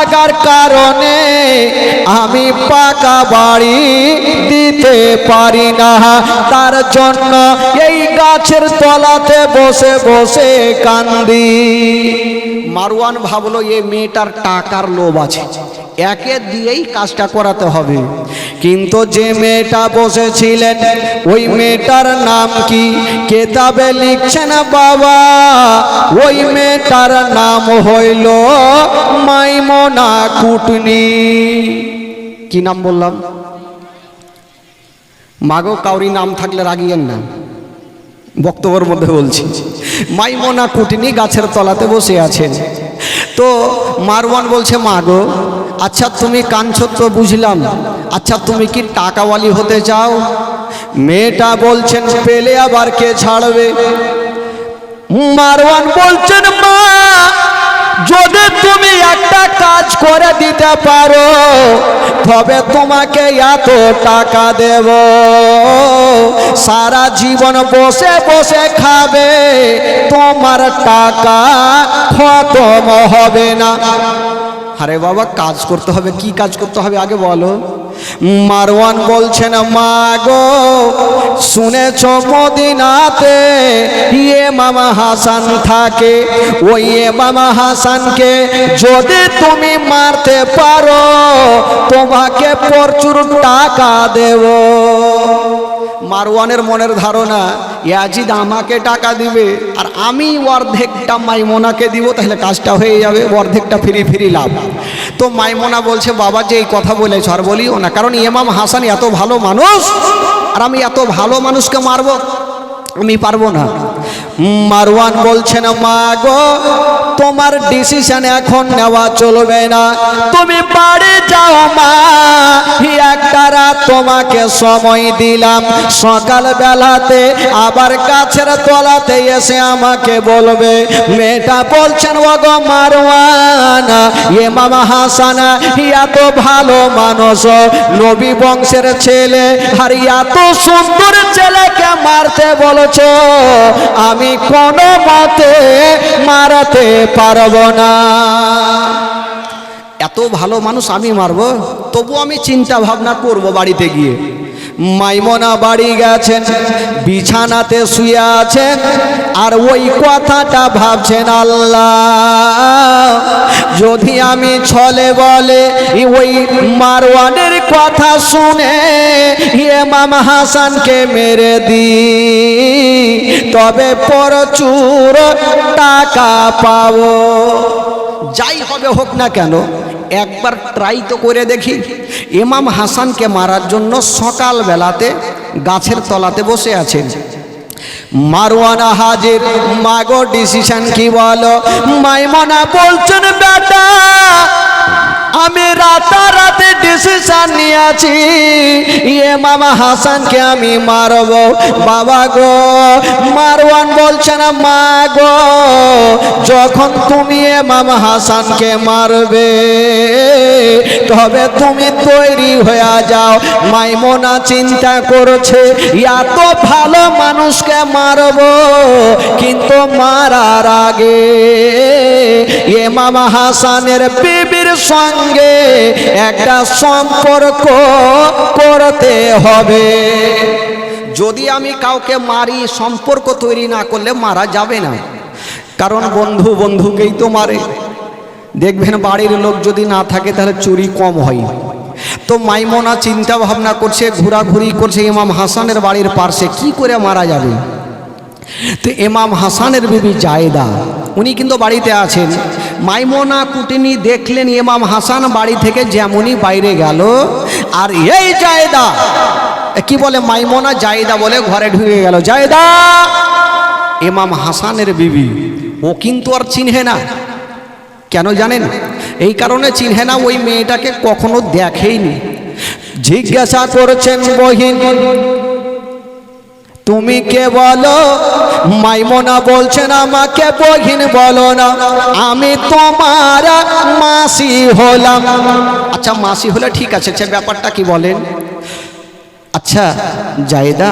থাকার কারণে আমি পাকা বাড়ি দিতে পারি না, তার জন্য এই গাছের তলাতে বসে বসে কান্দি। মারওয়ান ভাবলো এই মেয়েটার টাকার লোভ আছে, একে দিয়েই কাজটা করাতে হবে। কিন্তু যে মেয়েটা বসেছিলেন ওই মেয়েটার নাম কি কেতাবে লিখছেন বাবা, ওই মেয়েটার নাম হইল মাইমুনা কুটনি। কি নাম বললাম? মাগো কাউরি নাম থাকলে রাগিয়েন না, বক্তব্যের মধ্যে বলছি। মাইমুনা কুটনি গাছের তলাতে বসে আছেন। তো মারওয়ান বলছে মাগো, আচ্ছা তুমি কাঁদছো তো বুঝলাম, আচ্ছা তুমি কি টাকাওয়ালি হতে চাও? মেয়েটা বলছেন পেলে আবার কে ছাড়বে। মারওয়ান বলছেন মা, যদি তুমি একটা কাজ করে দিতে পারো তবে তোমাকে এত টাকা দেব, সারা জীবন বসে বসে খাবে, তোমার টাকা খতম হবে না। আরে বাবা কাজ করতে হবে, কি কাজ করতে হবে আগে বলো। মারওয়ান বলছেন মা গো, শুনেছ মদিনাতে ইমাম হাসান থাকে, ওই ইমাম হাসানকে যদি তুমি মারতে পারো তোমাকে প্রচুর টাকা দেব। মারওয়ানের মনের ধারণা ইয়াজিদ আমাকে টাকা দিবে আর আমি অর্ধেকটা মাইমুনাকে দিব, তাহলে কাজটা হয়ে যাবে, অর্ধেকটা ফ্রি ফ্রি লাভ। তো মাইমুনা বলছে বাবা যে এই কথা বলেছ আর বলিও না, কারণ ইমাম হাসান এত ভালো মানুষ আর আমি এত ভালো মানুষকে মারবো, আমি পারবো না। মারওয়ান বলছেন মা গো, তোমার ডিসিশন এখন নেওয়া চলবে না, তুমি বাড়ি যাও মা, একটা রাত তোমাকে সময় দিলাম, সকাল বেলাতে আবার গাছের তলাতে এসে আমাকে বলবে। মেয়েটা বলছেন ও গো মারওয়ান, ইমাম হাসান এত ভালো মানুষ, নবী বংশের ছেলে, আর এত সুন্দর ছেলেকে মারতে বলছো, আমি কোনো মতে মারতে পারবো না। এত ভালো মানুষ আমি মারবো? তবু আমি চিন্তা ভাবনা করব বাড়িতে গিয়ে। মাইমুনা বাড়ি গেছেন, বিছানাতে শুয়ে আছেন আর ওই কথাটা ভাবছেন, আল্লাহ যদি আমি ছলে বলে ওই মারওয়ানের কথা শুনে ইমাম হাসানকে মেরে দিই তবে প্রচুর টাকা পাবো। যাই হবে হোক না কেন একবার ট্রাই তো করে দেখি। ইমাম হাসানকে মারার জন্য সকাল বেলাতে গাছের তলাতে বসে আছেন। মারওয়ানা হাজির, মাগো ডিসিশন কি বলো? মাইমুনা বলছেন বেটা আমি রাতারাতি ডিসিশন নিয়েছি, ইমাম হাসানকে আমি মারব। বাবা গো, মারওয়ান বলছেন মা গো, যখন তুমি ইমাম হাসানকে মারবে তবে তুমি তৈরি হয়ে যাও। মাইমুনা চিন্তা করছে এত ভালো মানুষকে মারব, কিন্তু মারার আগে ইমাম হাসানের বিবির সঙ্গে একটা সম্পর্ক করতে হবে। যদি আমি কাউকে মারি সম্পর্ক তৈরি না করলে মারা যাবে না, কারণ বন্ধু বন্ধুকেই তো মারে। দেখবেন বাড়ির লোক যদি না থাকে তাহলে চুরি কম হয়। তো মাইমুনা চিন্তা ভাবনা করছে, ঘোরাঘুরি করছে ইমাম হাসানের বাড়ির পাশে কি করে মারা যাবে। তো ইমাম হাসানের বিবি জায়েদা উনি কিন্তু বাড়িতে আছেন। মাইমুনা কুটনি দেখলেন ইমাম হাসান বাড়ি থেকে যেমনই বাইরে গেল, আর এই জায়েদা কি বলে, মাইমুনা জায়েদা বলে ঘরে ঢুকে গেল। জায়েদা ইমাম হাসানের বিবি, ও কিন্তু আর চিনহে না। কেন জানেন? এই কারণে চিনহে না, ওই মেয়েটাকে কখনো দেখেইনি। জিজ্ঞাসা করছেন বহিন তুমি কে বলো? মাইমুনা বলছেন আমাকে বহিন বলো না, আমি তোমার মাসি হলাম। আচ্ছা মাসি হলে ঠিক আছে, ব্যাপারটা কি বলেন? আচ্ছা জায়েদা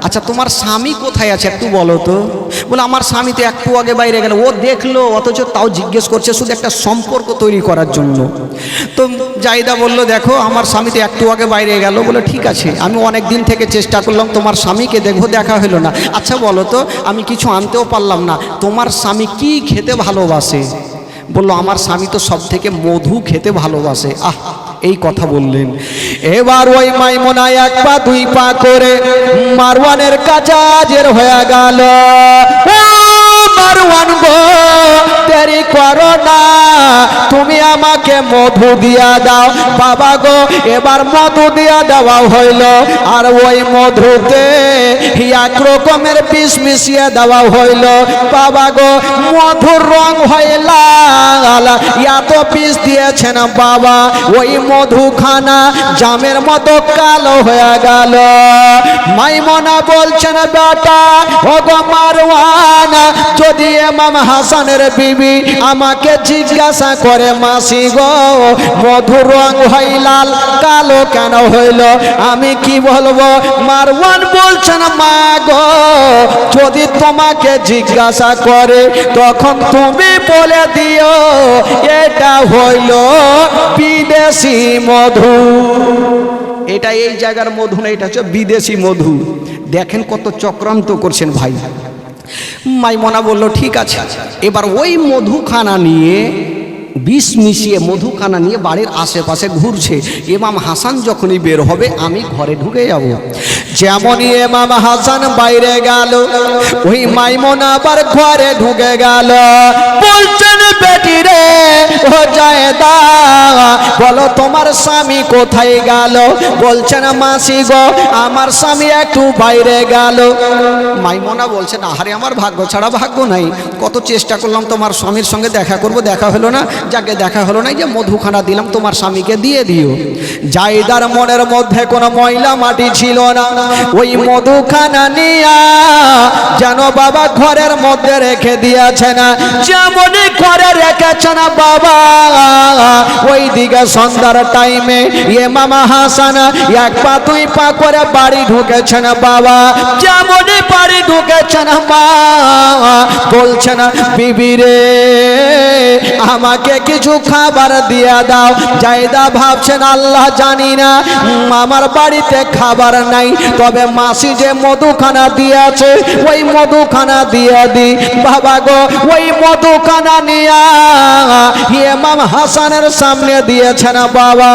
আচ্ছা তোমার স্বামী কোথায় আছে একটু বলো তো। বলে আমার স্বামী তো একটু আগে বাইরে গেল। ও দেখলো, অথচ তাও জিজ্ঞেস করছে শুধু একটা সম্পর্ক তৈরি করার জন্য। তো জাহিদা বলল দেখো আমার স্বামী তো একটু আগে বাইরে গেল। বলে ঠিক আছে, আমি অনেক দিন থেকে চেষ্টা করলাম তোমার স্বামীকে দেখবো, দেখা হলো না। আচ্ছা বলো তো, আমি কিছু আনতেও পারলাম না, তোমার স্বামী কি খেতে ভালোবাসে? বললো আমার স্বামী তো সব থেকে মধু খেতে ভালোবাসে। এই কথা বললেন। এবার ওই মাইমুনা এক পা দুই পা করে মারওয়ানের কাছে হাজির হয়ে গেল। মারওয়ান গো, দেরি করো না, তুমি আমাকে মধু দিয়া দাও। বাবা গো, এবার মধু দিয়া দেওয়া হইল। আর ওই মধুতে এক রকমের বিষ মিশিয়ে দেওয়া হইল। বাবা গো, মধুর রং হইল এত বিষ দিয়েছেন বাবা, ওই মধুখানা জামের মতো কালো হয়ে গেল। মাইমুনা বলছেন বেটা ও গো মারওয়ান, যদি ইমাম হাসানের বিবি আমাকে জিজ্ঞাসা করে মাসি গো মধুর রং হয় লাল, কালো কেন হইল, আমি কি বলবো? মারওয়ান বলছেন মা গো, যদি তোমাকে জিজ্ঞাসা করে তখন তুমি বলে দিও এটা হইল বিদেশি মধু। এটা এই জায়গার মধু না, এটা হচ্ছে বিদেশি মধু। দেখেন কত চক্রান্ত করছেন ভাই। মাইমুনা বলল ঠিক আছে। এবার ওই মধুখানা নিয়ে বিষ মিশিয়ে মধুখানা নিয়ে বাড়ির আশেপাশে ঘুরছে। ইমাম হাসান যখনই বের হবে আমি ঘরে ঢুকে যাব। যেমনই ইমাম হাসান বাইরে গেল, ওই মাইমুনা আবার ঘরে ঢুকে গেল। বলছেন বেটি রে ও জায়েদা, বলো তোমার স্বামী কোথায় গেল? বলছেন মাসি গো আমার স্বামী একটু বাইরে গেল। মাইমুনা বলছেন আহারে আমার ভাগ্য ছাড়া ভাগ্য নাই, কত চেষ্টা করলাম তোমার স্বামীর সঙ্গে দেখা করব, দেখা হলো না। যাকে দেখা হলো না, যে মধুখানা দিলাম তোমার স্বামীকে দিয়ে দিও। জায়েদার মনের মধ্যে কোনো ময়লা মাটি ছিল না, ওই মধুখানা নিয়া যেন বাবা ঘরের মধ্যে রেখে দিয়েছেন। যেমনই ঘরে রেখেছেন বাবা, ওই দিকে সন্ধ্যার টাইমে ইমাম হাসান এক পা দুই পা করে বাড়ি ঢুকেছেন বাবা। যেমনই বাড়ি ঢুকেছেন মা বলছেন বিবি রে আমাকে কিছু খাবার দিয়ে দাও। জায়েদা ভাবছেন আল্লাহ জানি না আমার বাড়িতে খাবার নাই, তবে মাসি যে মধুখানা দিয়েছে ওই মধুখানা দিয়ে দি। বাবা গো, ওই মধুখানা নিয়া ইমাম হাসানের সামনে দিয়েছেন বাবা।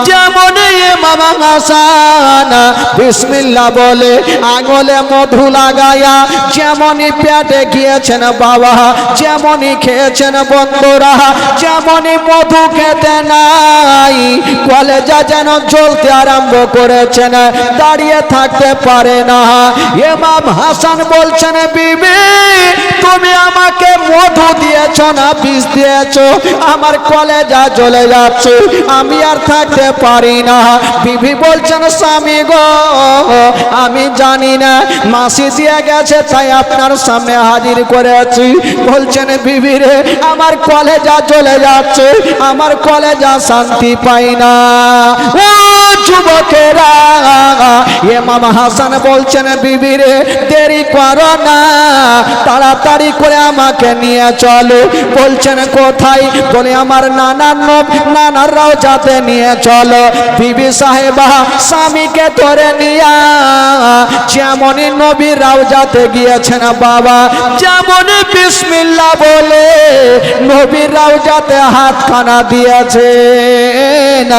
যেমন ইমাম হাসান বিসমিল্লাহ বলে আঙুলে মধু লাগায়া যেমনই পেটে গিয়েছেন বাবা, যেমনই খেয়েছেন বন্ধুরা, যেমনই মধু খেতে নাই কলেজা যেন জ্বলতে আরম্ভ করেছেন, দাঁড়িয়ে থাকতে পারে না। ইমাম হাসান বলছেন বিবি তুমি আমাকে মধু দিয়েছ না বিষ দিয়েছ, আমার কলেজা জ্বলে যাচ্ছে, আমি আর থাকতে পারি না। বিবি বলছেন স্বামী গো আমি জানি না, মাসি দিয়ে গেছে তাই আপনার সামনে হাজির করেছি। বলছেন বিবি রে আমার কলেজা জ্বলে যাচ্ছে, আমার কলেজা শান্তি পাই না। ও যুবকেরা, ইমাম হাসান বলছেন বিবি রে দেরি করো না, তাড়াতাড়ি করে আমাকে নিয়ে চলো। বলছেন কোথায়? বলে আমার নানার রওজাতে নিয়ে চলো। বিবি সাহেবা স্বামীকে ধরে নিয়া যেমনই নবীর রওজাতে গিয়েছেন বাবা, যেমনই বিসমিল্লাহ বলে নবীর রওজাতে হাতখানা দিয়েছেন,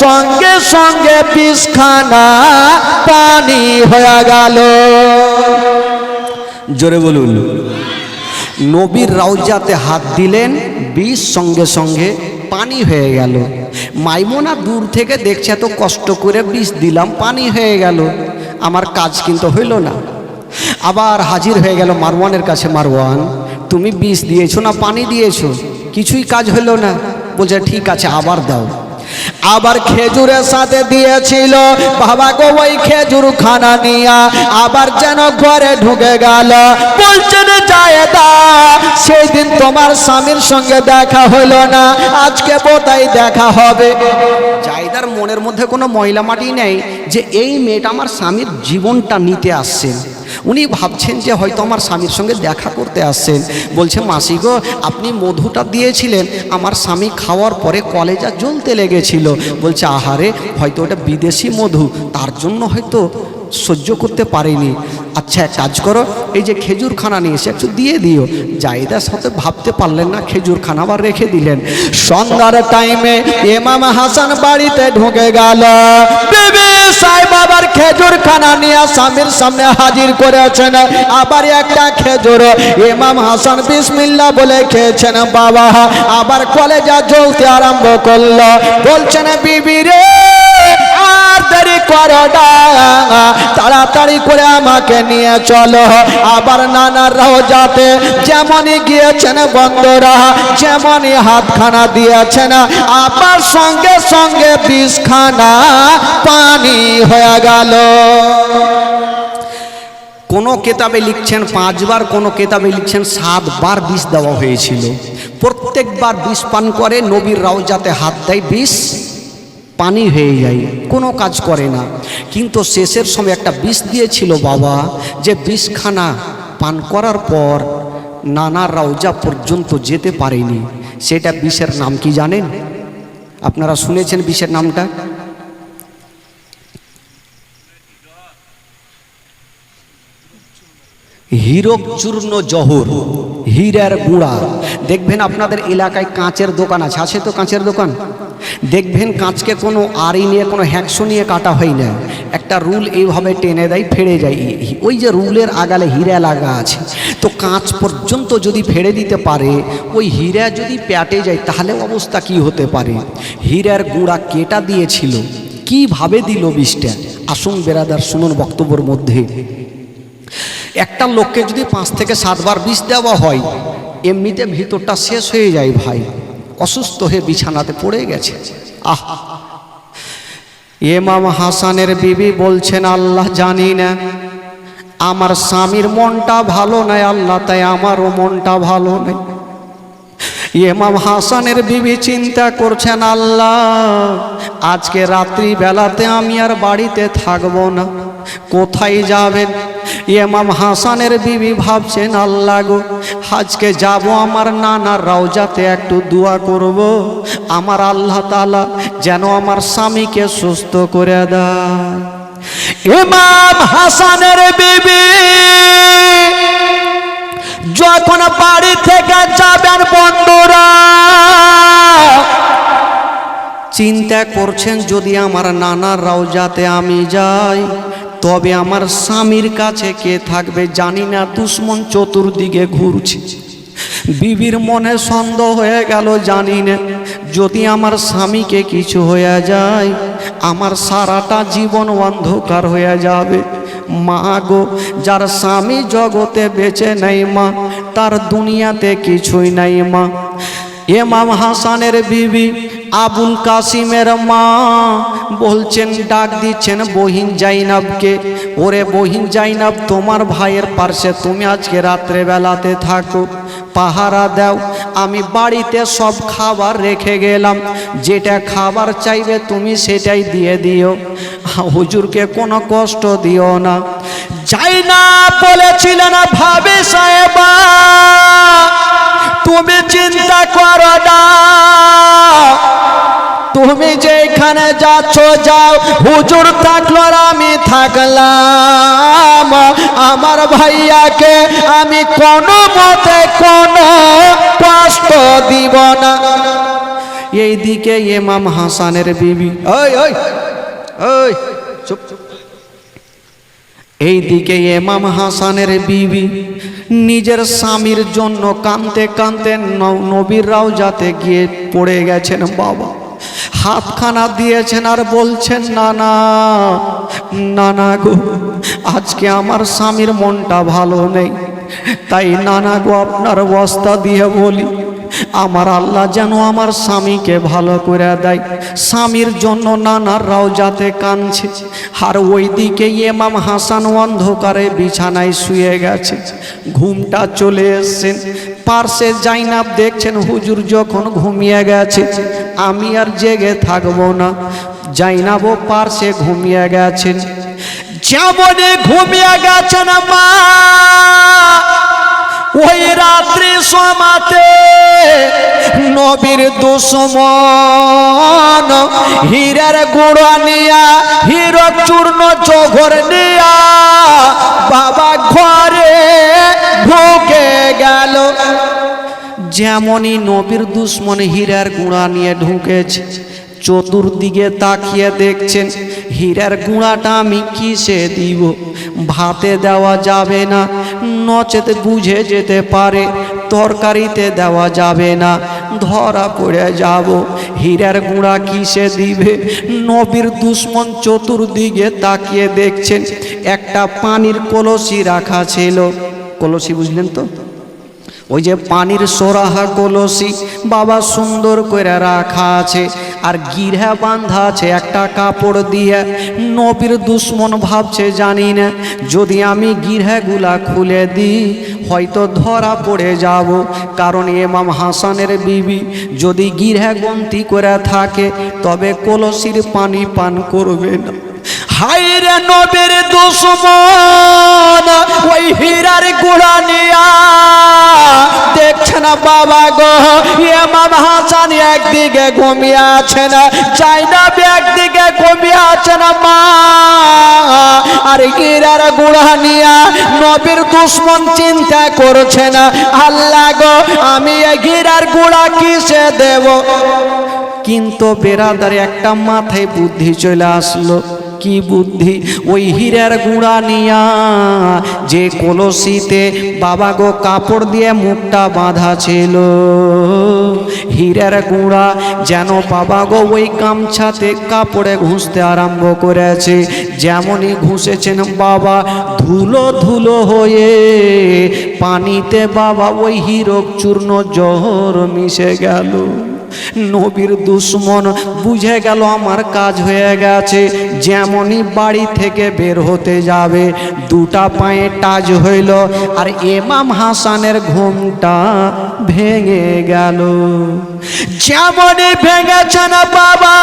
সঙ্গে সঙ্গে বিষখানা পানি হয়ে গেল। জোরে বলুন। নবীর রওজাতে হাত দিলেন, বিষ সঙ্গে সঙ্গে পানি হয়ে গেল। মাইমুনা দূর থেকে দেখছে এত কষ্ট করে বিষ দিলাম পানি হয়ে গেল, আমার কাজ কিন্তু হইল না। আবার হাজির হয়ে গেল মারওয়ানের কাছে, মারওয়ান তুমি বিষ দিয়েছো না পানি দিয়েছো? কিছুই কাজ হলো না। বলছে ঠিক আছে আবার দাও। আবার খেজুরের সাথে দিয়েছিল বাবা গো, ওই খেজুর খানা নিয়া আবার যেন ঘরে ঢুকে গেল। বলছেন জায়েদা সেই দিন তোমার স্বামীর সঙ্গে দেখা হলো না, আজকে বোধহয় দেখা হবে। জাহিদার মনের মধ্যে কোনো ময়লা মাটি নেই যে এই মেয়েটা আমার স্বামীর জীবনটা নিতে আসছেন। উনি ভাবছেন যে হয়তো আমার স্বামীর সঙ্গে দেখা করতে আসছেন। বলছে মাসি গো, আপনি মধুটা দিয়েছিলেন, আমার স্বামী খাওয়ার পরে কলেজা জ্বলতে লেগেছিল। বলছে আহারে, হয়তো ওটা বিদেশি মধু, তার জন্য হয়তো সহ্য করতে পারেনি। আচ্ছা এক কাজ করো, এই যে খেজুর খানা নিয়ে এসে একটু দিয়ে দিও। জাহিদার সাথে ভাবতে পারলেন না, খেজুর খানা আবার রেখে দিলেন। সন্ধ্যার টাইমে ইমাম হাসান বাড়িতে ঢুকে গেল। বিবি সাহেব আবার খেজুর খানা নিয়ে স্বামীর সামনে হাজির করেছেন। আবার একটা খেজুর ইমাম হাসান বিসমিল্লাহ বলে খেয়েছেন। বাবা আবার কলেজা জ্বলতে আরম্ভ করলো। বলছেন বিবি রে, আর দেরি করো না, তাড়াতাড়ি করে আমাকে নিয়ে চলো। আবার নানার রওজাতে যেমনই গিয়েছেন বন্ধুরা, যেমনই হাতখানা দিয়েছেন, আবার সঙ্গে সঙ্গে 20 খানা পানি হয়ে গেল। কোনো কেতাবে লিখছেন 5 বার, কোনো কেতাবে লিখছেন 7 বার বিষ দেওয়া হয়েছিল। প্রত্যেকবার বিষ পান করে নবীর রওজাতে হাত দেয়, বিষ পানি হয়ে যায়, কোনো কাজ করে না। কিন্তু শেষের সময় একটা বিষ দিয়েছিল বাবা, যে বিষখানা পান করার পর নানা রওজা পর্যন্ত যেতে পারেনি। সেটা বিষের নাম কি জানেন? আপনারা শুনেছেন বিষের নামটা? হীরক চূর্ণ জহর, হীরার গুঁড়া। দেখবেন আপনাদের এলাকায় কাঁচের দোকান আছে, আছে তো কাঁচের দোকান? দেখবেন কাঁচকে কোনো আড়ি নিয়ে, কোনো হ্যাকশো নিয়ে কাটা হয় না, একটা রুল এইভাবে টেনে দেয়, ফেড়ে যায়। ওই যে রুলের আগালে হীরা লাগা আছে, তো কাঁচ পর্যন্ত যদি ফেড়ে দিতে পারে, ওই হীরা যদি প্যাটে যায় তাহলে অবস্থা কি হতে পারে? হীরার গুঁড়া কেটা দিয়েছিল, কিভাবে দিল বিষটা? আসুন বেরাদার, শুনুন বক্তব্যের মধ্যে। একটা লোককে যদি 5 থেকে 7 বার বিষ দেওয়া হয়, এমনিতে ভিতরটা শেষ হয়ে যায় ভাই, অসুস্থ হয়ে বিছানাতে পড়ে গেছে। আহ, ইমাম হাসানের বিবি বলছেন আল্লাহ জানি না, আমার স্বামীর মনটা ভালো নয় আল্লাহ, তাই আমারও মনটা ভালো নেই। ইমাম হাসানের বিবি চিন্তা করছেন আল্লাহ, আজকে রাত্রি বেলাতে আমি আর বাড়িতে থাকবো না, কোথায় যাবেন? ইমাম হাসানের বিবি ভাবছেন আল্লাহ গো, আজকে যাব আমার নানার রওজাতে, একটু দোয়া করব আমার আল্লাহ তাআলা যেন আমার স্বামীকে সুস্থ করে দেয়। ইমাম হাসানের বিবি যখন বাড়ি থেকে যাবেন বন্ধুরা, চিন্তা করছেন যদি আমার নানার রওজাতে আমি যাই, তবে আমার স্বামীর কাছে কে থাকবে জানি না, দুশ্মন চতুর্দিকে ঘুরছে। বিবির মনে সন্দেহ হয়ে গেল, জানি না যদি আমার স্বামীকে কিছু হয়ে যায়, আমার সারাটা জীবন অন্ধকার হয়ে যাবে। মা গো, যার স্বামী জগতে বেঁচে নেই মা, তার দুনিয়াতে কিছুই নাই মা। ইমাম হাসানের বিবি আবুল কাসিমের মা বলছেন, ডাক দিচ্ছেন বহিন জাইনাবকে, ওরে বহিন জাইনাব, তোমার ভাইয়ের পাশে তুমি আজকে রাত্রে বেলাতে থাকো, পাহারা দাও, আমি বাড়িতে সব খাবার রেখে গেলাম, যেটা খাবার চাইবে তুমি সেটাই দিয়ে দিও, হুজুরকে কোনো কষ্ট দিও না। জাইনাব বলেছিলেন, ভাবি সাহেবা তুমি চিন্তা করো না, তুমি যেখানে যাচ্ছ যাও, হুজুর থাকলো আর আমি থাকলাম, আমার ভাইয়াকে আমি কোনো মতে কোনো কষ্ট দিব না। এইদিকে ইমাম হাসানের বিবি, ওই ওই ওই চুপ, এইদিকে ইমাম হাসানের বিবি নিজের স্বামীর জন্য কাঁদতে কাঁদতে নবীর রওজাতে গিয়ে পড়ে গেছেন বাবা, হাতখানা দিয়েছেন আর বলছেন, নানা নানা গো, আজকে আমার স্বামীর মনটা ভালো নেই, তাই নানা গো আপনার বস্তা দিয়ে বলি, আমার আল্লাহ যেন আমার স্বামীকে ভালো করে দেয়। স্বামীর জন্য নানার রওজাতে কাঁদছে, আর ওইদিকে ইমাম হাসান অন্ধকারে বিছানায় শুয়ে গেছে, ঘুমটা চলে এসছেন। পার্শ্বে জাইনাব দেখছেন হুজুর যখন ঘুমিয়ে গেছে, আমি আর জেগে থাকবো না, জাইনাব পার্শ্বে ঘুমিয়ে গেছেন। যেমনই ঘুমিয়ে গেছেন মা, ওই রাত্রি সমাতে নবীর দুশমন হীরের গুঁড়া নিয়া, হীরক চূর্ণ জোহর নিয়া বাবা ঘরে ঢুকে গেল। যেমনই নবীর দুশ্মন হীরার গুঁড়া নিয়ে ঢুকেছে, চতুর্দিকে তাকিয়ে দেখছেন হীরার গুঁড়াটা আমি কিসে দিব? ভাতে দেওয়া যাবে না, নচেত বুঝে যেতে পারে তরকারিতে দেওয়া যাবে না, ধরা পড়ে যাব। হীরার গুঁড়া কিসে দিবে? নবীর দুশ্মন চতুর্দিকে তাকিয়ে দেখছেন একটা পানির কলসি রাখা ছিল। কলসি বুঝলেন তো, ওই যে পানির সোরাহা কলসি বাবা সুন্দর করে রাখা আছে, আর গিরহা বাঁধা আছে একটা কাপড় দিয়ে। নবীর দুশ্মন ভাবছে জানি না যদি আমি গিরহাগুলা খুলে দিই হয়তো ধরা পড়ে যাব, কারণ ইমাম হাসানের বিবি যদি গিরহা গন্তি করে থাকে তবে কলসির পানি পান করবে না। হায়রে নবীর দুশ্মন ওই হীরার গুঁড়া নিয়া দেখছেন বাবা গো, ইমাম হাসান একদিকে ঘুমিয়ে আছেন, জাইনাব একদিকে ঘুমিয়ে আছেন মা, আর হীরার গুঁড়া নিয়া নবীর দুশ্মন চিন্তা করছেন আল্লাহ গো আমি এই হীরার গুঁড়া কিসে দেব? কিন্তু বেরাদার একটা মাথায় বুদ্ধি চলে আসলো। কি বুদ্ধি? ওই হীরার গুঁড়া নিয়া যে কলসিতে বাবা গো কাপড় দিয়ে মুখটা বাঁধা ছিল, হীরার গুঁড়া যেন বাবা গো ওই গামছাতে কাপড়ে ঘুষতে আরম্ভ করেছে। যেমনই ঘুষেছেন বাবা ধুলো ধুলো হয়ে পানিতে বাবা ওই হীরক চূর্ণ জহর মিশে গেল। নবীর দুশ্মন বুঝে গেল আমার কাজ হয়ে গেছে। যেমনই বাড়ি থেকে বের হতে যাবে দুটা পায়ে টাচ হইল, আর ইমাম হাসানের ঘুমটা ভেঙে গেল। যেমনই ভেঙেছেন বাবা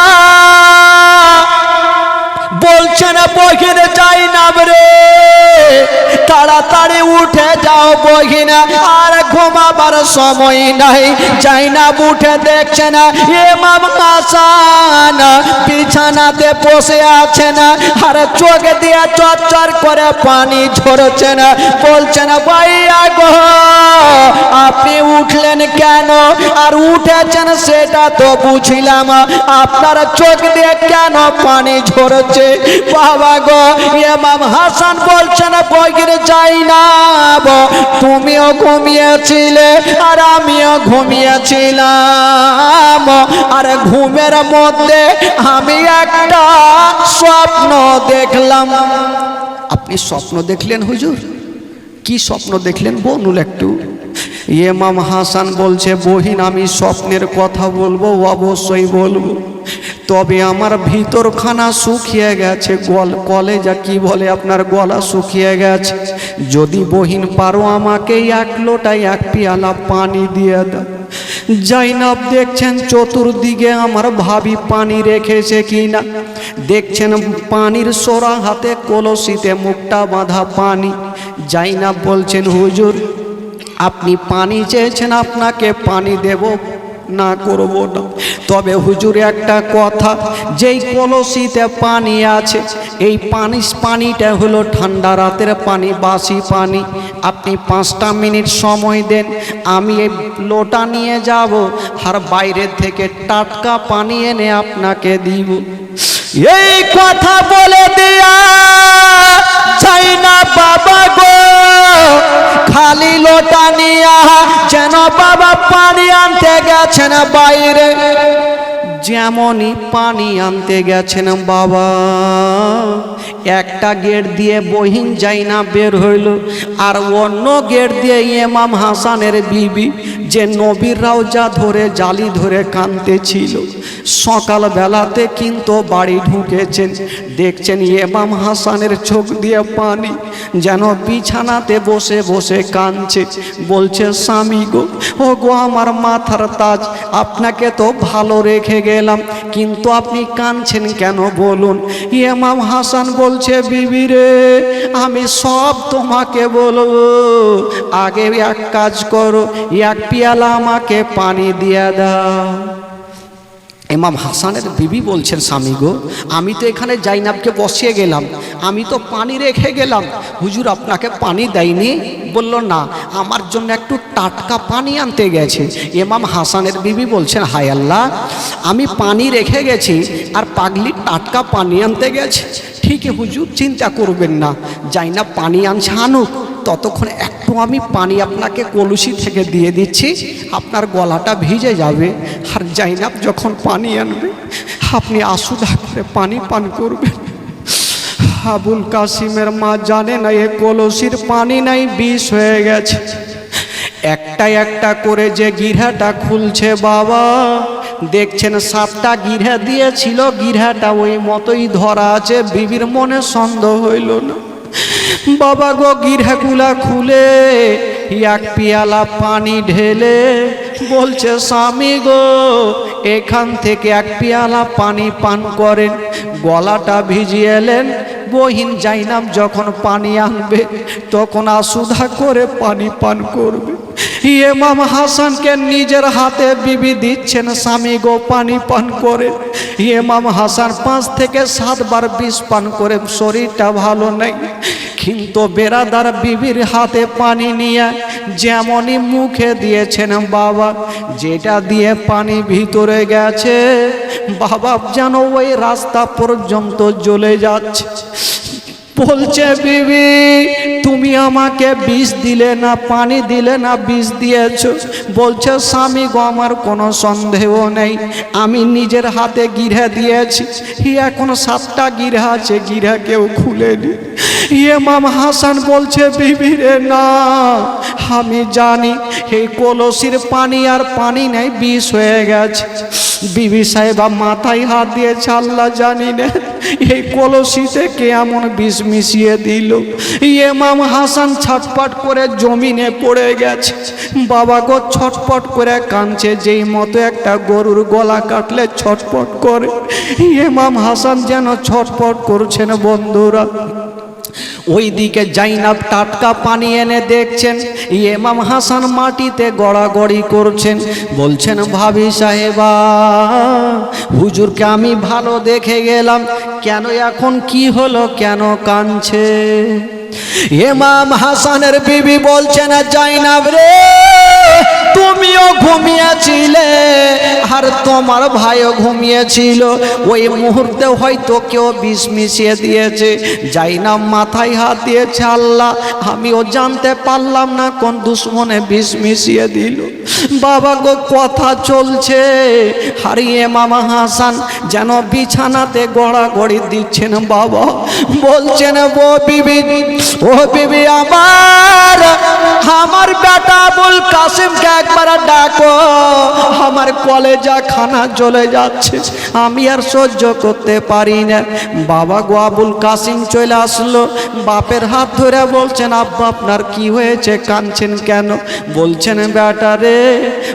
বলছেন বহির জাইনাব রে তাড়াতাড়ি উঠে যাও বহিন, আর ঘুমাবার সময় নাই। জাইনাব উঠে দেখছেন ইমাম হাসান বিছানাতে বসে আছেন, আর চোখ দিয়ে চরচর করে পানি ঝরছেন। বলছেন ভাইয়া গো আপনি উঠলেন কেন? আর উঠেছেন সেটা তো বুঝলাম, আপনার চোখ দিয়ে কেন পানি ঝরছে? বাবা গো ইমাম হাসান বলছেন বহির জাইনাব তুমিও ঘুমিয়েছিলে আর আমিও ঘুমিয়েছিলাম, আর ঘুমের মধ্যে আমি একটা স্বপ্ন দেখলাম। আপনি স্বপ্ন দেখলেন হুজুর? কি স্বপ্ন দেখলেন বলুন একটু। ইমাম হাসান বলছে বহিন আমি স্বপ্নের কথা বলবো, অবশ্যই বলবো, তবে আমার ভিতরখানা শুকিয়ে গেছে, কলেজা কি বলে আপনার গলা শুকিয়ে গেছে। যদি বহিন পারো আমাকে এক লোটায় এক পেয়ালা পানি দিয়ে দাও। জাইনাব দেখছেন চতুর্দিকে আমার ভাবি পানি রেখেছে কিনা, দেখছেন পানির সোরা হাতে কলসিতে মুখটা বাঁধা পানি। জাইনাব বলছেন হুজুর আপনি পানি চেয়েছেন, আপনাকে পানি দেব, না করব না, তবে হুজুর একটা কথা, যেই কলসিতে পানি আছে এই পানিটা হলো ঠান্ডা রাতের পানি, বাসি পানি। আপনি 5টা মিনিট সময় দেন, আমি এই লোটা নিয়ে যাব আর বাইরের থেকে টাটকা পানি এনে আপনাকে দিব। এই কথা বলে দিয়া চাই না বাবা গো খালি লোটা নিয়া যেন বাবা পানি আনতে গেছেন বাইরে। যেমনই পানি আনতে গেছেন বাবা একটা গেট দিয়ে বহিন জাইনাব বের হইল, আর অন্য গেট দিয়ে ইমাম হাসানের বিবি যে নবীর রওজা ধরে জালি ধরে কাঁদতেছিল। সকালবেলাতে কিন্তু বাড়ি ঢুকেছেন, দেখছেন ইমাম হাসানের চোখ দিয়ে পানি, যেন বিছানাতে বসে বসে কাঁদছে, বলছে স্বামী গো, ও গো আমার মাথার তাজ, আপনাকে তো ভালো রেখে গেলাম, কিন্তু আপনি কাঁদছেন কেন বলুন? ইমাম হাসান বলছে বিবি রে, আমি সব তোমাকে বলবো, আগে এক কাজ করো, এক পেয়ালা আমাকে পানি দিয়ে দাও। ইমাম হাসানের বিবি বলছেন স্বামী গো, আমি তো এখানে জাইনাবকে বসিয়ে গেলাম, আমি তো পানি রেখে গেলাম, হুজুর আপনাকে পানি দেয়নি? বলল না, আমার জন্য একটু টাটকা পানি আনতে গেছে। ইমাম হাসানের বিবি বলছেন হায় আল্লাহ, আমি পানি রেখে গেছি আর পাগলি টাটকা পানি আনতে গেছে। ঠিকই হুজুর, চিন্তা করবেন না, জাইনাব পানি আনছে আনুক, ততক্ষণ একটু আমি পানি আপনাকে কলসি থেকে দিয়ে দিচ্ছি, আপনার গলাটা ভিজে যাবে। আর জাইনাব যখন পানি আনবে আপনি আসুদা করে পানি পান করবেন। আবুল কাসিমের মা জানে না এ কলসির পানি নাই, বিষ হয়ে গেছে। একটা একটা করে যে গিরহাটা খুলছে বাবা, দেখছেন 7টা গিরহা দিয়েছিল, গিরহাটা ওই মতোই ধরা আছে। বিবির মনে সন্দেহ হইল না। বাবা গো গিরহাগুলা খুলে এক পেয়ালা পানি ঢেলে বলছে স্বামী গো, এখান থেকে এক পেয়ালা পানি পান করেন। গলাটা ভিজিয়ে এলেন। বহিন জাইনাব যখন পানি আনবে তখন আসুধা করে পানি পান করবে। ইমাম হাসানকে নিজের হাতে বিবি দিচ্ছেন, স্বামী গো পানি পান করে। ইমাম হাসান 5 থেকে 7 বার বিষ পান করে, শরীরটা ভালো নেই, কিন্তু বেরাদার বিবির হাতে পানি নিয়ে যেমনই মুখে দিয়েছেন বাবা, যেটা দিয়ে পানি ভিতরে গেছে বাবা যেন ওই রাস্তা পর্যন্ত জ্বলে যাচ্ছে। বলছে বিবি তুমি আমাকে বিষ দিলে না, পানি দিলে না, বিষ দিয়েছো। বলছে স্বামী গো আমার কোনো সন্দেহ নেই, আমি নিজের হাতে গিরহা দিয়েছি, এখন 7টা গিরহা আছে, গিরহা কেউ খুলেনি। ইমাম হাসান বলছে বিবি রে না, আমি জানি এই কলসির পানি আর পানি নাই, বিষ হয়ে গেছে। বিবি সাহেবা মাথায় হাত দিয়েছে, আল্লাহ জানি না এই কলসিতে কে এমন বিষ মিশিয়ে দিল। ইমাম হাসান ছটপট করে জমিনে পড়ে গেছে। বাবা গো ছটপট করে কাঁদছে, যেই মতো একটা গরুর গলা কাটলে ছটপট করে, ইমাম হাসান যেন ছটপট করছেন। বন্ধুরা ওইদিকে জাইনাব টাটকা পানি এনে দেখছেন, ইমাম হাসান মাটিতে গড়াগড়ি করছেন। বলছেন ভাবি সাহেবা, হুজুরকে আমি ভালো দেখে গেলাম, কেন এখন কি হলো, কেন কাঁদছে? ইমাম হাসানের বিবি বলছেন জাইনাব রে, তুমিও ঘুমিয়েছিলে আর তোমার ভাইও ঘুমিয়েছিল, ওই মুহূর্তে হয়তো কেউ বিষ মিশিয়ে দিয়েছে। জাইনাব মাথায় হাত দিয়েছে, আল্লাহ আমিও জানতে পারলাম না কোন দুশ্মনে বিষ মিশিয়ে দিল। বাবা গো কথা চলছে আর ইমাম হাসান যেন বিছানাতে গড়াগড়ি দিচ্ছেন। বাবা বলছেন ও বিবি, ও বিবি আমার বেটা আবুল কাসিমকে একবার ডাকো, আমার কলেজা খানা জ্বলে যাচ্ছে, আমি আর সহ্য করতে পারি না। বাবা গো আবুল কাসিম চলে আসলো, বাপের হাত ধরে বলছেন আব্বা আপনার কি হয়েছে, কাঁদছেন কেন? বলছেন বেটা রে,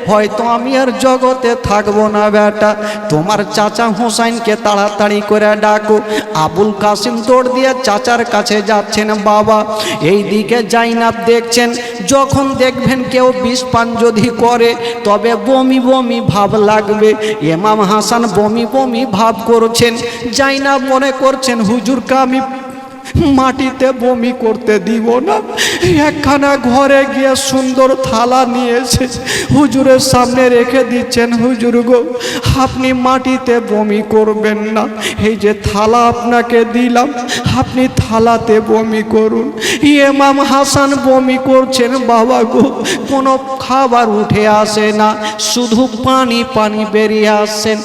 হয়তো আমি আর জগতে থাকবো না বেটা, তোমার চাচা হোসাইনকে তাড়াতাড়ি করে ডাকো। আবুল কাসিম দৌড় দিয়ে চাচার কাছে যাচ্ছেন। বাবা এইদিকে জাইনাব দেখছেন, যখন দেখবেন কেউ বিষ পান যদি করে তবে বমি বমি ভাব লাগবে। ইমাম হাসান বমি বমি ভাব করছেন। জাইনাব মনে করছেন হুজুরকে আমি মাটিতে বমি করতে দিব না, একখানা ঘরে গিয়ে সুন্দর থালা নিয়ে এসে হুজুরের সামনে রেখে দিচ্ছেন। হুজুর গো আপনি মাটিতে বমি করবেন না, এই যে থালা আপনাকে দিলাম আপনি থালাতে বমি করুন। ইমাম হাসান বমি করছেন। বাবা গো কোনো খাবার উঠে আসে না, শুধু পানি পানি বেরিয়ে আসছেন।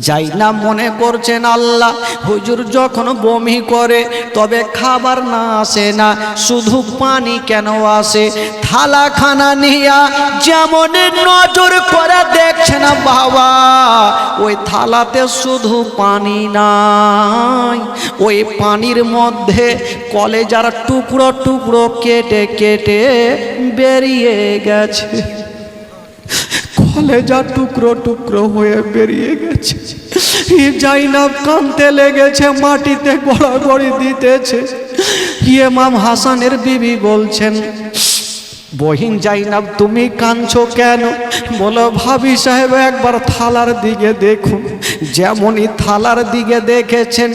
জাইনাব মনে করছেন আল্লাহ হুজুর যখন বমি করে তবে খাবার না আসে না, শুধু পানি কেন আসে? থালা খানা নিয়া যেমন নজর করে দেখছেন বাবা, ওই থালাতে শুধু পানি নাই, ওই পানির মধ্যে কলেজার টুকরো টুকরো কেটে কেটে বেরিয়ে গেছে, কলেজা টুকরো টুকরো হয়ে বেরিয়ে গেছে। জাইনাব কাঁদতে লেগেছে, মাটিতে গড়াগড়ি দিতেছে। ইমাম হাসানের বিবি বলছেন, বহিন জাইনাব তুমি কাঁদছো কেন? বলো ভাবি সাহেব একবার থালার দিকে দেখুন। যেমনই থালার দিকে দেখেছেন,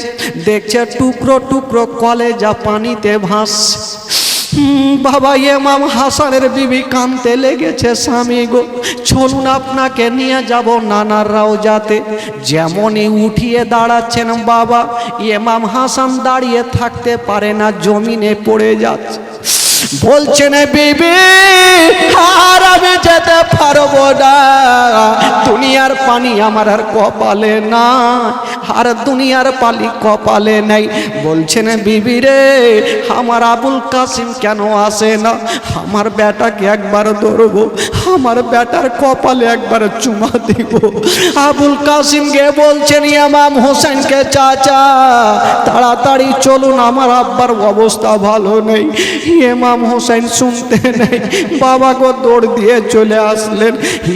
দেখছে টুকরো টুকরো কলেজা পানিতে ভাসছে। বাবা ইমাম হাসানের বিবি কাঁদতে লেগেছে, স্বামী গো চলুন আপনাকে নিয়ে যাব নানার রওজাতে। যেমনই উঠিয়ে দাঁড়াচ্ছেন বাবা, ইমাম হাসান দাঁড়িয়ে থাকতে পারে না, জমিনে পড়ে যাচ্ছে। বলছেন বিবি আর আমি যেতে পারবো না, দুনিয়ার পানি আমার আর কপালে না, আর দুনিয়ার পানি কপালে নাই। বলছেন বিবি রে আমার আবুল কাসিম কেন আসে না? আমার বেটাকে একবার ধরবো, আমার বেটার কপালে একবার চুমা দিব। আবুল কাসিমকে বলছেন ইমাম হোসেনকে, চাচা তাড়াতাড়ি চলুন, আমার আব্বার অবস্থা ভালো নেই। ইমাম হোসেন শুনতে নেই, বাবা গো দৌড় দিয়ে চলে আসলেন।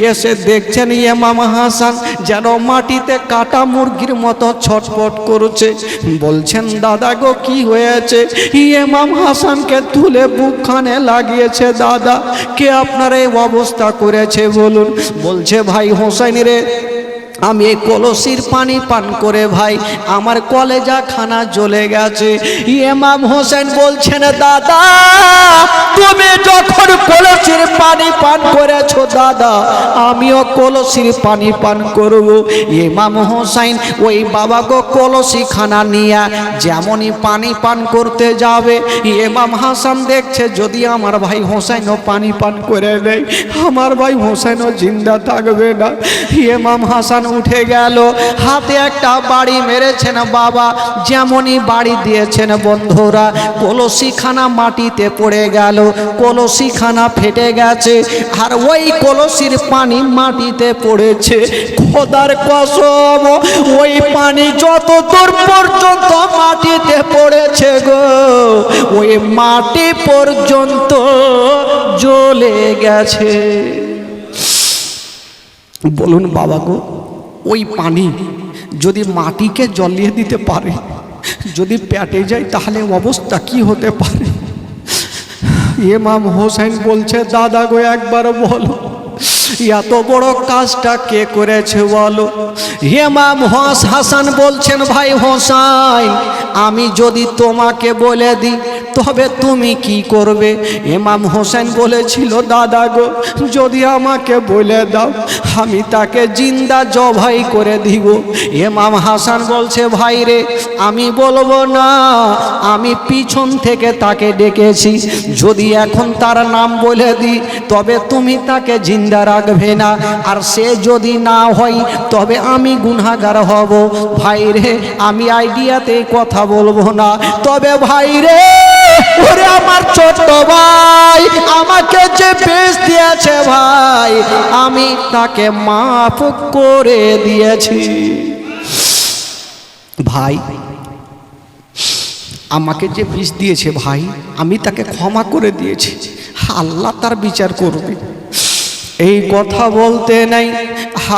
এসে দেখছেন ইমাম হাসান যেন মাটিতে কাটা মুরগির মতো ছটফট করছে। বলছেন দাদা গো কি হয়েছে? ইমাম হাসানকে তুলে বুকখানে লাগিয়েছে। দাদা কে আপনার এই অবস্থা করেছে বলুন? বলছে ভাই হোসেন রে, আমি এই কলসির পানি পান করে ভাই আমার কলেজা খানা জ্বলে গেছে। ইমাম হোসেন বলছেন দাদা তুমি যখন কলসির পানি পান করেছো দাদা আমিও কলসির পানি পান করব। ইমাম হোসেন ওই বাবা গো কলসি খানা নিয়ে যেমনই পানি পান করতে যাবে, ইমাম হাসান দেখছে যদি আমার ভাই হোসেনও পানি পান করে নেয়, আমার ভাই হোসেনও জিন্দা থাকবে না। ইমাম হাসান উঠে গেল, হাতে একটা বাড়ি মেরেছেন বাবা। যেমনই বাড়ি দিয়েছেন বন্ধুরা, কলসিখানা মাটিতে পড়ে গেল, কলসিখানা ফেটে গেছে, আর ওই কলসির পানি মাটিতে পড়েছে। খোদার কসম ওই পানি যত দূর পর্যন্ত মাটিতে পড়েছে গো, ওই মাটি পর্যন্ত জ্বলে গেছে। বলুন বাবা গো, ওই পানি যদি মাটিকে জ্বলিয়ে দিতে পারে, যদি পেটে যায় তাহলে অবস্থা কি হতে পারে? ইমাম হোসেন বলছে দাদা গো একবার বলো এত বড় কাজটা কে করেছে বলো? ইমাম হাসান বলছেন ভাই হোসেন আমি যদি তোমাকে বলে দিই তবে তুমি কি করবে? ইমাম হোসেন বলেছিল দাদা গো যদি আমাকে বলে দাও আমি তাকে জিন্দা জবাই করে দিব। ইমাম হাসান বলছে ভাই রে আমি বলবো না, আমি পিছন থেকে তাকে ডেকেছি, যদি এখন তার নাম বলে দিই তবে তুমি তাকে জিন্দা রাখবে না, আর সে যদি না হয় তবে আমি গুনাহগার হব। ভাই রে আমি আইডিয়াতে কথা বলবো না, তবে ভাই রে ওরে আমার ছোট ভাই আমাকে যে বেশ দিয়েছে ভাই আমি তাকে মাফ করে দিয়েছি। ভাই আমাকে যে বিষ দিয়েছে ভাই আমি তাকে ক্ষমা করে দিয়েছি, আল্লাহ তার বিচার করবে। এই কথা বলতে নাই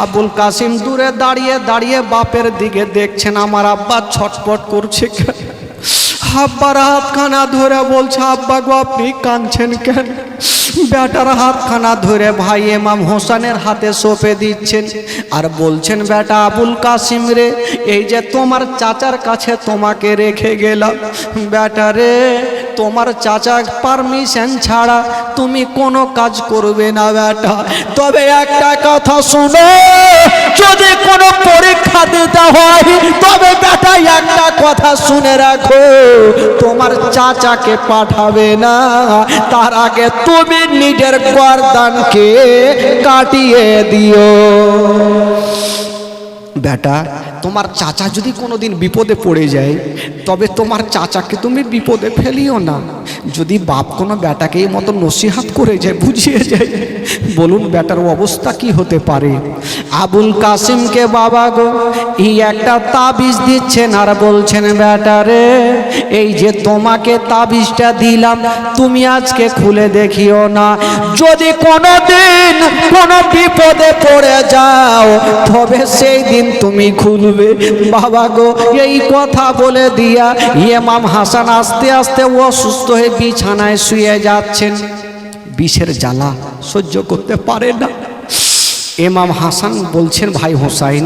আবুল কাসিম দূরে দাঁড়িয়ে দাঁড়িয়ে বাপের দিকে দেখছেন আমার আব্বা ছটপট করছে। আব্বার হাতখানা ধরে বলছে আব্বা গো আপনি কাঁদছেন কেন? বেটার হাতখানা ধরে ভাই ইমাম হোসেনের হাতে সঁপে দিচ্ছেন আর বলছেন বেটা আবুল কাসিম রে এই যে তোমার চাচার কাছে তোমাকে রেখে গেলাম, বেটা রে তোমার চাচা পারমিশন ছাড়া তুমি কোনো কাজ করবে না বেটা, তবে একটা কথা শোনো যদি কোনো পরীক্ষা দিতে হয় তবে বেটা একটা কথা শুনে রাখো তোমার চাচাকে পাঠাবে না, তার আগে তুমি নিজের গর্দানকে কাটিয়ে দিও। বেটা তোমার চাচা যদি কোনোদিন বিপদে পড়ে যায়, তবে তোমার চাচাকে তুমি বিপদে ফেলিও না। যদি বাপ কোনো বেটাকে এই মতো নসিহাত করে যায়, বুঝিয়ে যায়, বলুন বেটার অবস্থা কি হতে পারে। আবুল কাসিমকে বাবা গো এই একটা তাবিজ দিচ্ছেন আর বলছেন, বেটারে এই যে তোমাকে তাবিজটা দিলাম, তুমি আজকে খুলে দেখিও না, যদি কোনোদিন কোনো বিপদে পড়ে যাও তবে সেই দিন তুমি খুলবে। বাবা গো এই কথা বলে দিয়া ইমাম হাসান আস্তে আস্তে অসুস্থ হয়ে বিছানায় শুয়ে যাচ্ছেন। বিষের জ্বালা সহ্য করতে পারে না। ইমাম হাসান বলছেন, ভাই হোসাইন,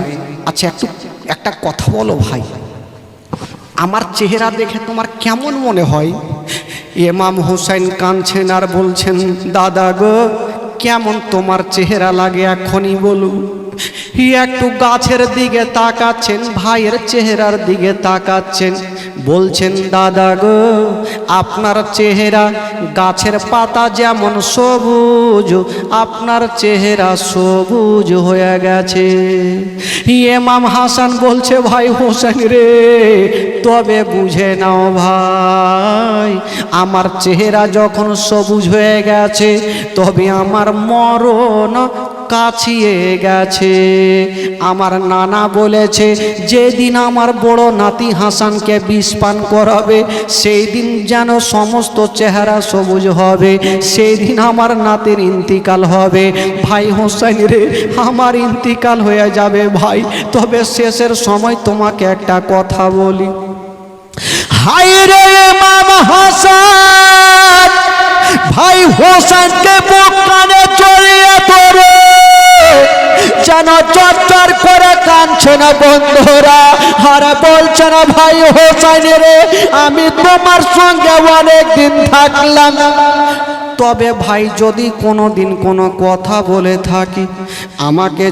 আচ্ছা একটা কথা বলো ভাই, আমার চেহারা দেখে তোমার কেমন মনে হয়? ইমাম হোসাইন কাঁদছেন আর বলছেন, দাদা গো কেমন তোমার চেহারা লাগে এখনই বলুন। একটু গাছের দিকে তাকাচ্ছেন, ভাইয়ের চেহারার দিকে তাকাচ্ছেন, বলছেন, দাদা গো আপনার চেহারা গাছের পাতা যেমন সবুজ, আপনার চেহারা সবুজ হয়ে গেছে। ইমাম হাসান বলছে, ভাই হোসেন রে তবে বুঝে নাও ভাই, আমার চেহারা যখন সবুজ হয়ে গেছে তবে আমার মরণ কাছিয়ে গেছে। আমার নানা বলেছে যেদিন আমার বড় নাতি হাসানকে বিষ পান করাবে সেই দিন যেন সমস্ত চেহারা সবুজ হবে, সেই দিন আমার নাতির ইন্তিকাল হবে। ভাই হোসেন রে আমার ইন্তিকাল হয়ে যাবে ভাই, তবে শেষের সময় তোমাকে একটা কথা বলি। হায় রে ইমাম হাসান, ভাই হোসেনকে বুক কানে জড়িয়ে ধরে যেন চর্চার করে কাঁদছে না বন্ধুরা, আর বলছে না, ভাই হোসেন রে আমি তোমার সঙ্গে অনেক দিন থাকলাম, তবে ভাই যদি কোনো দিন কোনো কথা বলে থাকি আমাকে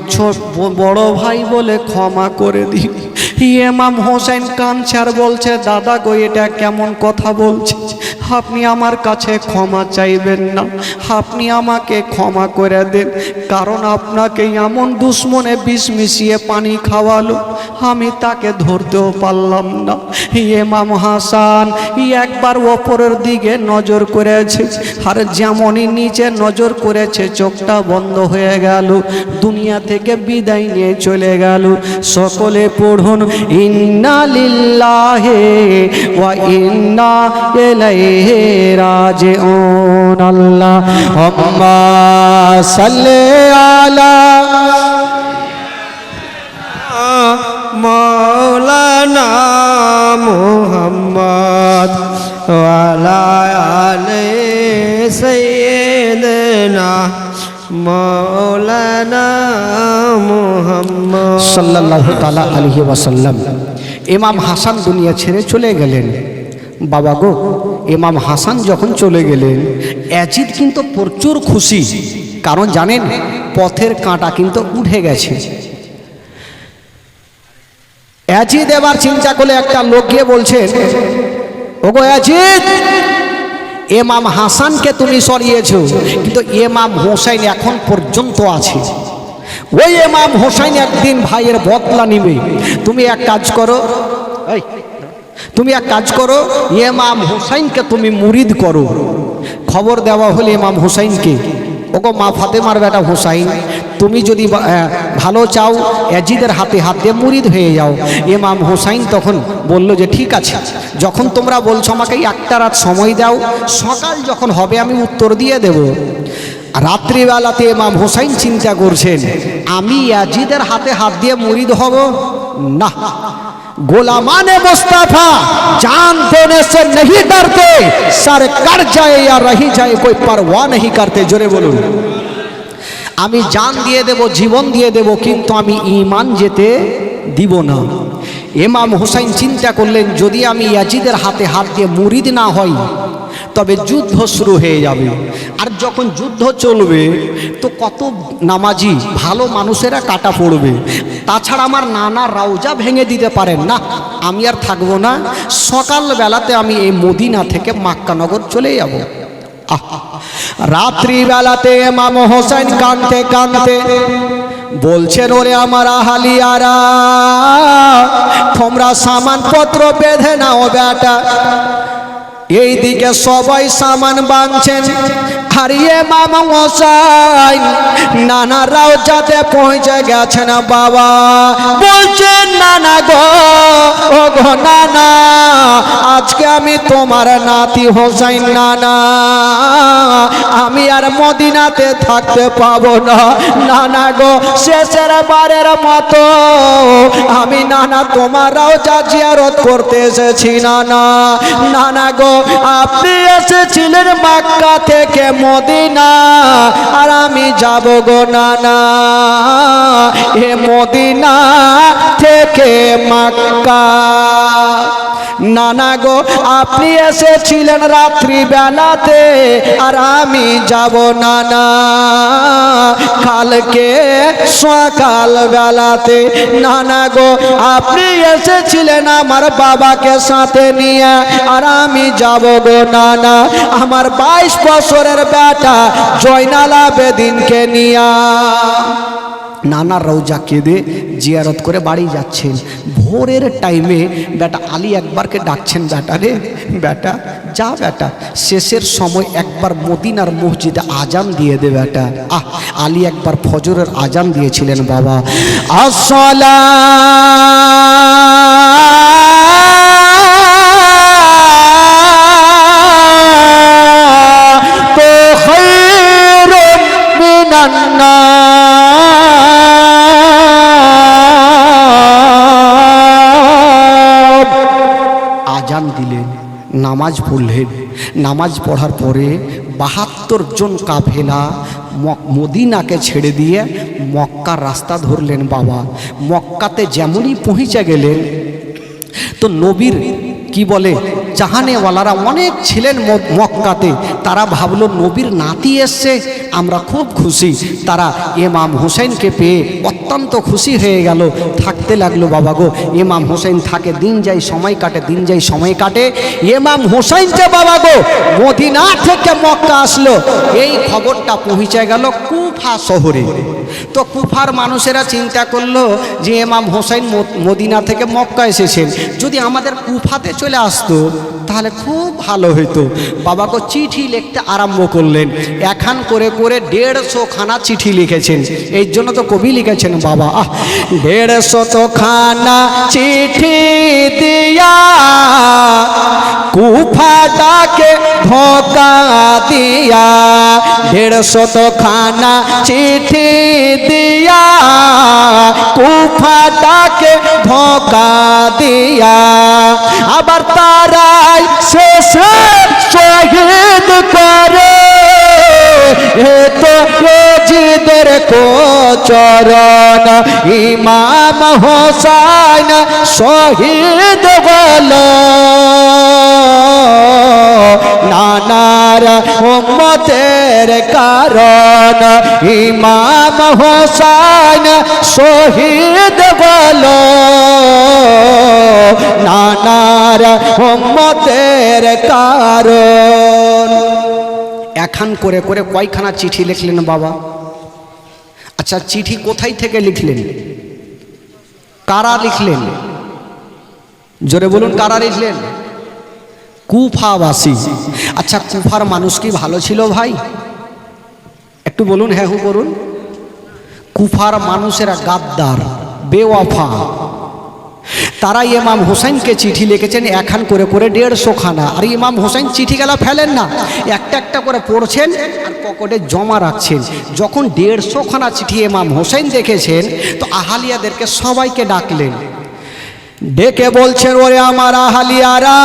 বড় ভাই বলে ক্ষমা করে দিই। ইমাম হোসেন কাঁদছে আর বলছে, দাদা গো এটা কেমন কথা বলছে, আপনি আমার কাছে ক্ষমা চাইবেন না, আপনি আমাকে ক্ষমা করে দেন, কারণ আপনাকে এমন দুশ্মনে বিষ মিশিয়ে পানি খাওয়ালো আমি তাকে ধরতেও পারলাম না। ইমাম হাসান একবার ওপরের দিকে নজর করেছে, আর যেমনই নিচে নজর করেছে চোখটা বন্ধ হয়ে গেল, দুনিয়া থেকে বিদায় নিয়ে চলে গেল। সকলে পড়ুন, ইন্না লিল্লাহি ওয়া ইন্না ইলাইহি রাজিউন। আল্লাহুম্মা সাল্লি আলা মাওলানা মুহাম্মদ ওয়া আলা আলি সাইয়্যিদিনা মাওলানা মুহাম্মদ সাল্লাল্লাহু তাআলা আলাইহি ওয়াসাল্লাম। ইমাম হাসান দুনিয়া ছেড়ে চলে গেলেন। বাবা গো ইমাম হাসান যখন চলে গেলেন ইয়াজিদ কিন্তু প্রচুর খুশি, কারণ জানেন পথের কাঁটা কিন্তু উঠে গেছে। ইয়াজিদ এবার চিন্তা করলে একটা লোক গিয়ে বলছেন, ওগো ইয়াজিদ, ইমাম হাসানকে তুমি সরিয়েছো কিন্তু ইমাম হোসেন এখন পর্যন্ত আছে। ওই ইমাম হোসেন একদিন ভাইয়ের বদলা নিবে, তুমি এক কাজ করো, ইমাম হোসেনকে তুমি মুরিদ করো। খবর দেওয়া হলে ইমাম হোসেনকে, ওগো মা ফাতেমার বেটা হোসেন, তুমি যদি ভালো চাও ইয়াজিদের হাতে হাত দিয়ে মুরিদ হয়ে যাও। ইমাম হোসেন তখন বলল যে ঠিক আছে, যখন তোমরা বলছো আমাকে একটা রাত সময় দাও, সকাল যখন হবে আমি উত্তর দিয়ে দেব। রাত্রিবেলাতে ইমাম হোসেন চিন্তা করছেন, আমি ইয়াজিদের হাতে হাত দিয়ে মুরিদ হব না, গোলামানে मुस्तफा जान देने से नहीं डरते, सर कट जाए या रही जाए कोई परवाह नहीं करते। जोरे बोलून, আমি জান দিয়ে দেব, জীবন দিয়ে দেব, কিন্তু আমি ঈমান যেতে দিব না। ইমাম হোসেন চিন্তা করলেন, যদি আমি ইয়াজিদের হাতে হাত দিয়ে মুরিদ না হই তবে যুদ্ধ শুরু হয়ে যাবে, আর যখন যুদ্ধ চলবে তো কত নামাজি ভালো মানুষেরা কাটা পড়বে। তাছাড়া আমার নানা রওজা ভেঙে দিতে পারেন না, আমি আর থাকবো না, সকালবেলাতে আমি এই মদিনা থেকে মক্কানগর চলে যাব। রাত্রিবেলাতে ইমাম হোসেন কাঁদতে কাঁদতে বলছেন ওরে আমার আহালিয়ারা তোমরা সামানপত্র বেঁধে নাও বেটা। এইদিকে সবাই সামান বাঁধছেন আর ইমাম হোসেন নানারাও যাতে পৌঁছে গেছেন বাবা। বলছেন নানা গো ও গো নানা আজকে আমি তোমার নাতি হোসেন নানা আমি আর মদিনাতে থাকতে পাবো না। নানা গো শেষের বারের মতো আমি নানা তোমারাও যা জিয়ারত করতে এসেছি নানা। নানা গো আপনি এসেছিলেন মক্কা থেকে মদিনা আর আমি যাব গো নানা এ মদিনা থেকে মক্কা। নানা গো আপনি এসেছিলেন রাত্রি বেলাতে আর আমি যাব নানা কালকে সকাল বেলাতে। নানা গো আপনি এসেছিলেন আমার বাবাকে সাথে নিয়ে আর আমি যাব গো নানা আমার 22 বছরের বেটা জয়নাল আবেদিনকে নিয়ে। নানা রওজা কেঁদে জিয়ারত করে বাড়ি যাচ্ছেন। ভোরের টাইমে বেটা আলী একবারকে ডাকছেন, বেটা রে বেটা যা বেটা শেষের সময় একবার মদিনার মসজিদে আজান দিয়ে দে বেটা। আলী একবার ফজরের আজান দিয়েছিলেন বাবা। আসসালা তো খায়রুম মিনান আজান দিলেন, নামাজ পড়লেন। নামাজ পড়ার পরে 72 জন কাফেলা মদিনাকে ছেড়ে দিয়ে মক্কার রাস্তা ধরলেন বাবা। মক্কাতে যেমনই পৌঁছে গেলেন তো নবীর কি বলে জাহানেওয়ালারা অনেক ছিলেন মক্কাতে। তারা ভাবলো নবীর নাতি এসছে, আমরা খুব খুশি। তারা ইমাম হোসেনকে পেয়ে অত্যন্ত খুশি হয়ে গেল। থাকতে লাগলো বাবা গো। ইমাম হোসেন থাকে, দিন যায় সময় কাটে, দিন যায় সময় কাটে। ইমাম হোসেন যে বাবা গো মদিনা থেকে মক্কা আসলো এই খবরটা পৌঁছে গেল কুফা শহরে। তো কুফার মানুষেরা চিন্তা করলো যে ইমাম হোসেন মদিনা থেকে মক্কা এসেছেন, যদি আমাদের কুফাতে চলে আসতো তাহলে খুব ভালো হইতো। বাবা গো চিঠি লিখতে আরম্ভ করলেন। একখান করে করে 150 খানা চিঠি লিখেছেন। এই জন্য তো কবি লিখেছেন বাবা 150 খানা চিঠি দিয়া কুফাটাকে ধোকা দিয়া। 150 খানা চিঠি দিয়া কুফাটাকে ধোকা দিয়া। আবার তারাই শেষে শহীদ করে এ তো জিদের কোচরণ। ইমাম হোসেন শহীদ হলো নানার উম্মতের কারণ। ইমাম হোসেন শহীদ হলো নানার উম্মতের কারণ। একখান করে করে কয়খানা চিঠি লিখলেন বাবা? আচ্ছা চিঠি কোথায় থেকে লিখলেন? কারা লিখলেন? জোরে বলুন কারা লিখলেন? কুফাবাসী। আচ্ছা কুফার মানুষ কি ভালো ছিল ভাই? একটু বলুন, হ্যাঁ হু করুন। কুফার মানুষেরা গাদ্দার, বেওয়াফা। তারা ইমাম হোসেনকে চিঠি লিখেছেন একখান করে করে 150 খানা। আর ইমাম হোসেন চিঠি গেলা ফেলেন না, একটা একটা করে পড়ছেন আর পকেটে জমা রাখছেন। যখন 150 খানা চিঠি ইমাম হোসেন দেখেছেন তো আহালিয়াদেরকে সবাইকে ডাকলেন। ডেকে বলছেন ওরে আমার আহালিয়ারা